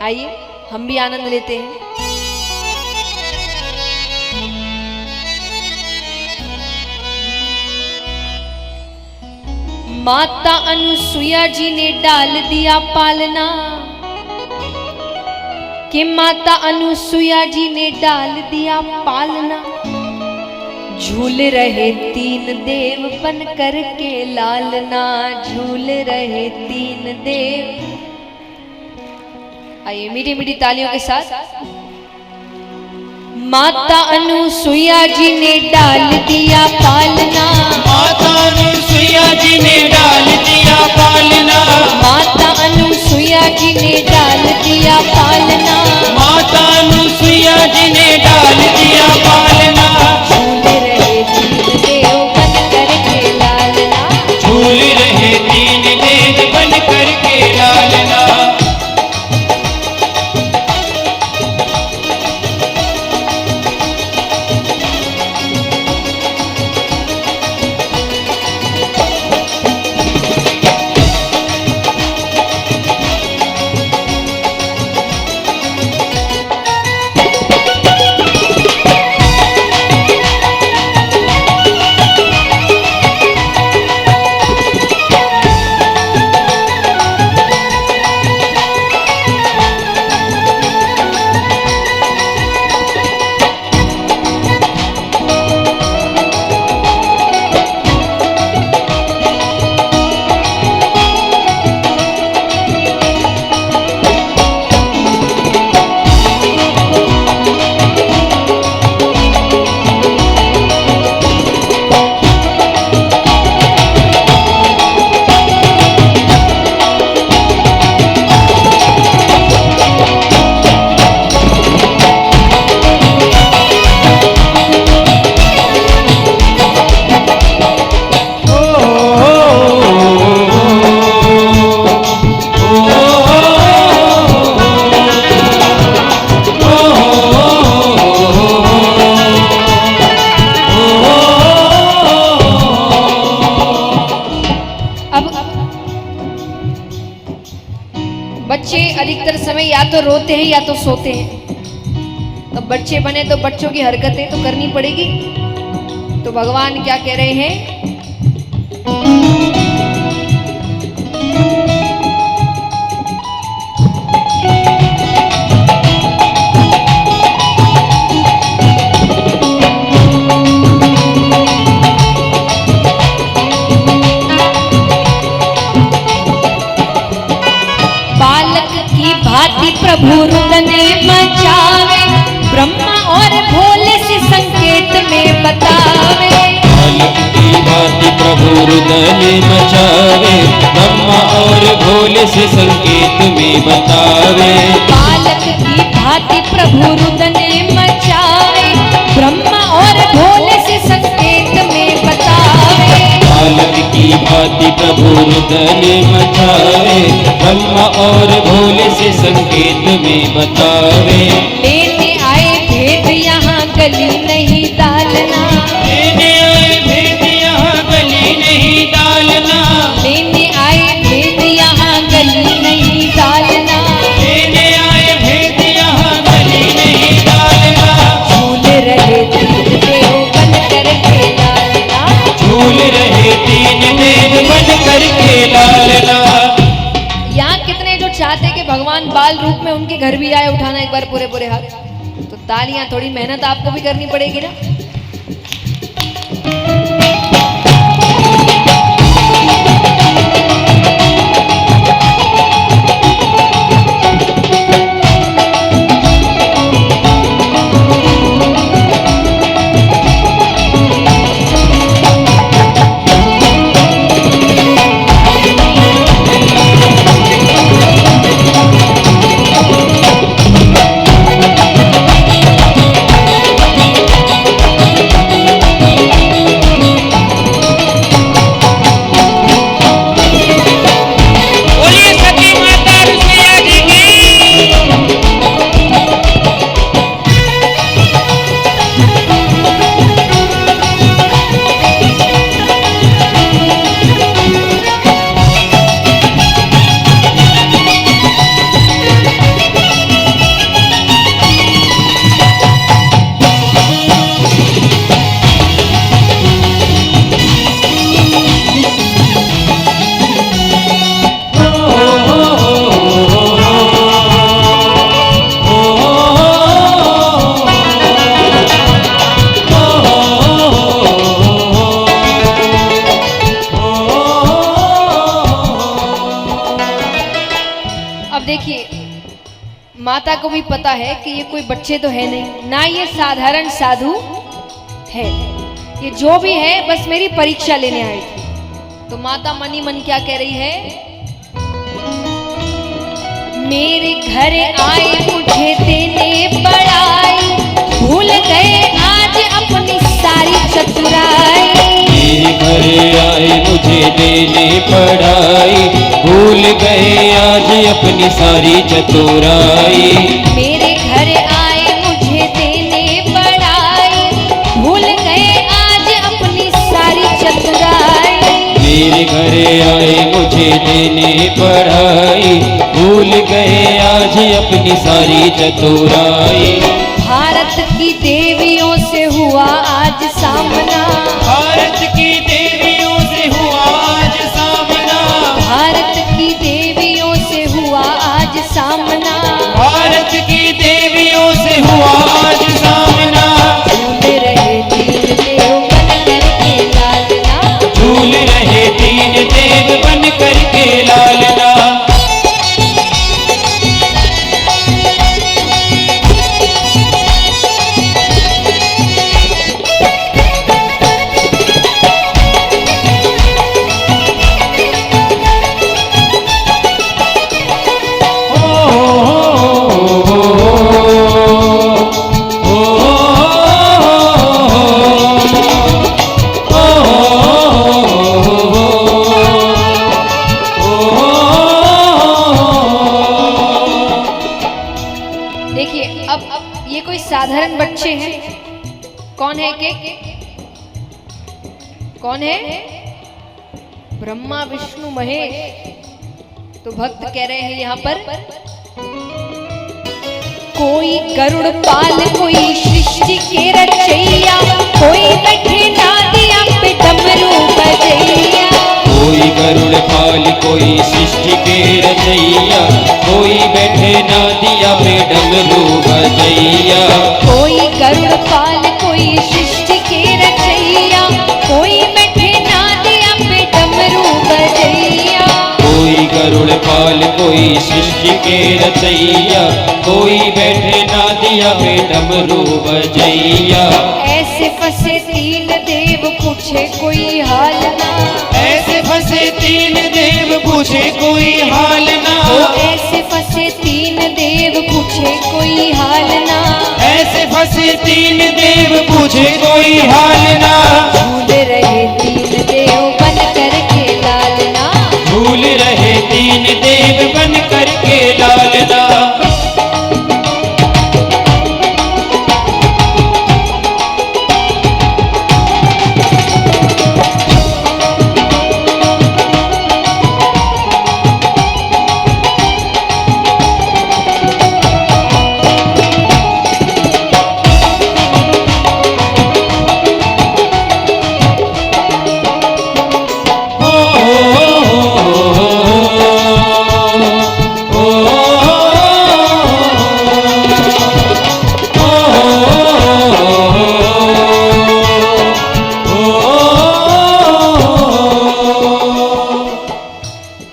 आइए हम भी आनंद लेते हैं। माता अनुसुईया जी ने डाल दिया पालना, कि माता अनुसुईया जी ने डाल दिया पालना। झूल रहे तीन देव बन कर के लालना, झूल रहे तीन देव। आइए मीठी मीठी तालियों के साथ। माता अनुसुईया जी ने डाल दिया पालना, माता अनुसुईया जी ने डाल दिया पालना, माता अनुसुईया जी ने डाल दिया पालना, माता अनुसुईया जी ने डाल दिया पालना। झूल रहे तीन देव बन कर के लालना, झूल रहे तीन देव बन कर के लालना। बच्चे अधिकतर समय या तो रोते हैं या तो सोते हैं। तो बच्चे बने तो बच्चों की हरकतें तो करनी पड़ेगी। तो भगवान क्या कह रहे हैं? प्रभु रुदने मचावे, ब्रह्मा और भोले से संकेत में बतावे। बालक की भांति प्रभु रुदने मचावे, ब्रह्मा और भोले से संकेत में बतावे। बालक की भांति प्रभु रुदने मचावे, ब्रह्मा और भोले से संकेत में बतावे। बालक की भांति प्रभु रुदने मचावे, ब्रह्मा और भोले से संकेत में बतावे। लेने आए भेद यहाँ गली नहीं डालना, लेने आए भेद यहाँ गली नहीं डालना, लेने आए भेद यहाँ गली नहीं डालना। लेने आए भेद यहाँ गली नहीं डालना। झूल रहे तीन देव बन कर के लालना, झूल रहे तीन देव बन कर के लालना। यहाँ कितने जो चाहते कि भगवान बाल रूप में उनके घर भी आए, उठाना एक बार पूरे पूरे हाथ। तो तालियां, थोड़ी मेहनत आपको भी करनी पड़ेगी ना। माता को भी पता है कि ये कोई बच्चे तो है नहीं, ना ये साधारण साधु है, ये जो भी है बस मेरी परीक्षा लेने आई थी। तो माता मनी मन क्या कह रही है, मेरे घर आए मुझे देने बड़ाई, भूल गए आज अपनी सारी चतुराई। मेरे घर आए मुझे देने पढ़ाई, भूल गए आज अपनी सारी चतुराई। मेरे घर आए मुझे देने बड़ाई, भूल गए आज अपनी सारी चतुराई। मेरे घर आए मुझे देने पढ़ाई, भूल गए आज अपनी सारी चतुराई। भारत की देवियों से हुआ आज सामना, भारत की देवियों से हुआ आज सामना, भारत की देवियों से हुआ आज सामना। भारत की देवियों से हुआ आज सामना। झूल रहे तीन देव बन करके लालना, झूल रहे तीन देव बन करके लालना। देखिए अब ये कोई साधारण बच्चे हैं, कौन है के कौन है, ब्रह्मा विष्णु महेश। तो भक्त कह रहे हैं यहाँ पर, कोई गरुड़ पाल कोई सृष्टि के रचैया, कोई बैठे नादिया पे डमरू बजैया। कोई गरुड़ पाल कोई सृष्टि के रचैया, कोई बैठे नादिया पे डमरू बजैया। कोई गरुड़ पाल कोई सृष्टि के रचैया, कोई बैठे नादिया पे डमरू बजैया। कोई गरुड़ पाल कोई सृष्टि के रचैया, कोई बैठे नादिया पे डमरू बजैया। ऐसे फंसे तीन देव पूछे कोई हाल ना, ऐसे फंसे तीन देव पूछे कोई हाल ना। ऐसे फंसे तीन देव पूछे कोई हाल ना। ऐसे फंसे तीन देव पूछे कोई हाल ना। झूल रहे तीन देव बन करके लालना, झूल रहे तीन देव बन करके लालना।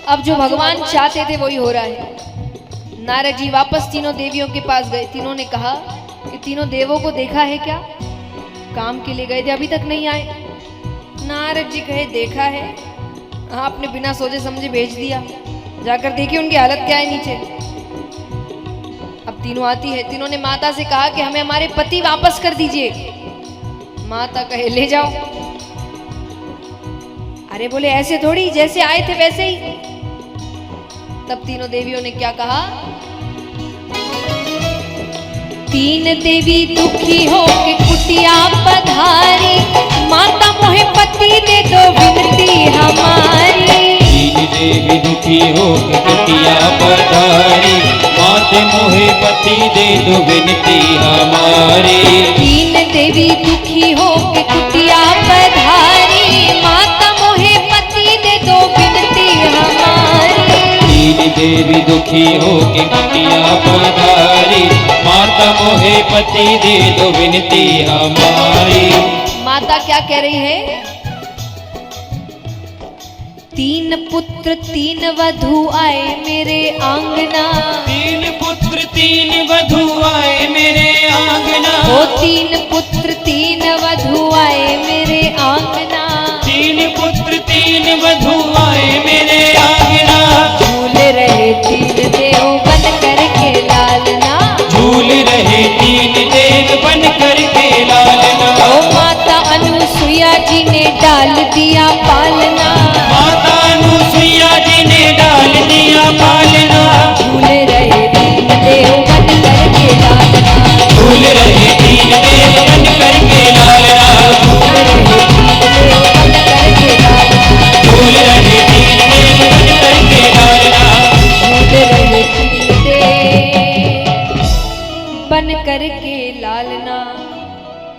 अब जो भगवान चाहते थे वही हो रहा है। नारद जी वापस तीनों देवियों के पास गए। तीनों ने कहा कि तीनों देवों को देखा है क्या, काम के लिए गए थे अभी तक नहीं आए। नारद जी कहे देखा है, आपने बिना सोचे समझे भेज दिया, जाकर देखिए उनकी हालत क्या है नीचे। अब तीनों आती है, तीनों ने माता से कहा कि हमें हमारे पति वापस कर दीजिए। माता कहे ले जाओ। अरे बोले ऐसे थोड़ी, जैसे आए थे वैसे ही। तब तीनों देवियों ने क्या कहा, तीन देवी दुखी हो के कुटिया पधारी, माता मोहे पति दे दो विनती हमारी। तीन देवी दुखी हो के कुटिया पधारी, माते मोहे पति दे दो विनती हमारी। तीन देवी दुखी हो के कुटिया पधारी, माता मोहे पति दे दो विनती हमारी। तीन देवी दुखी हो के कुटिया पधारी, माता मोहे पति दे दो विनती हमारी। माता क्या कह रही है, तीन पुत्र तीन वधू आए मेरे आंगना। तीन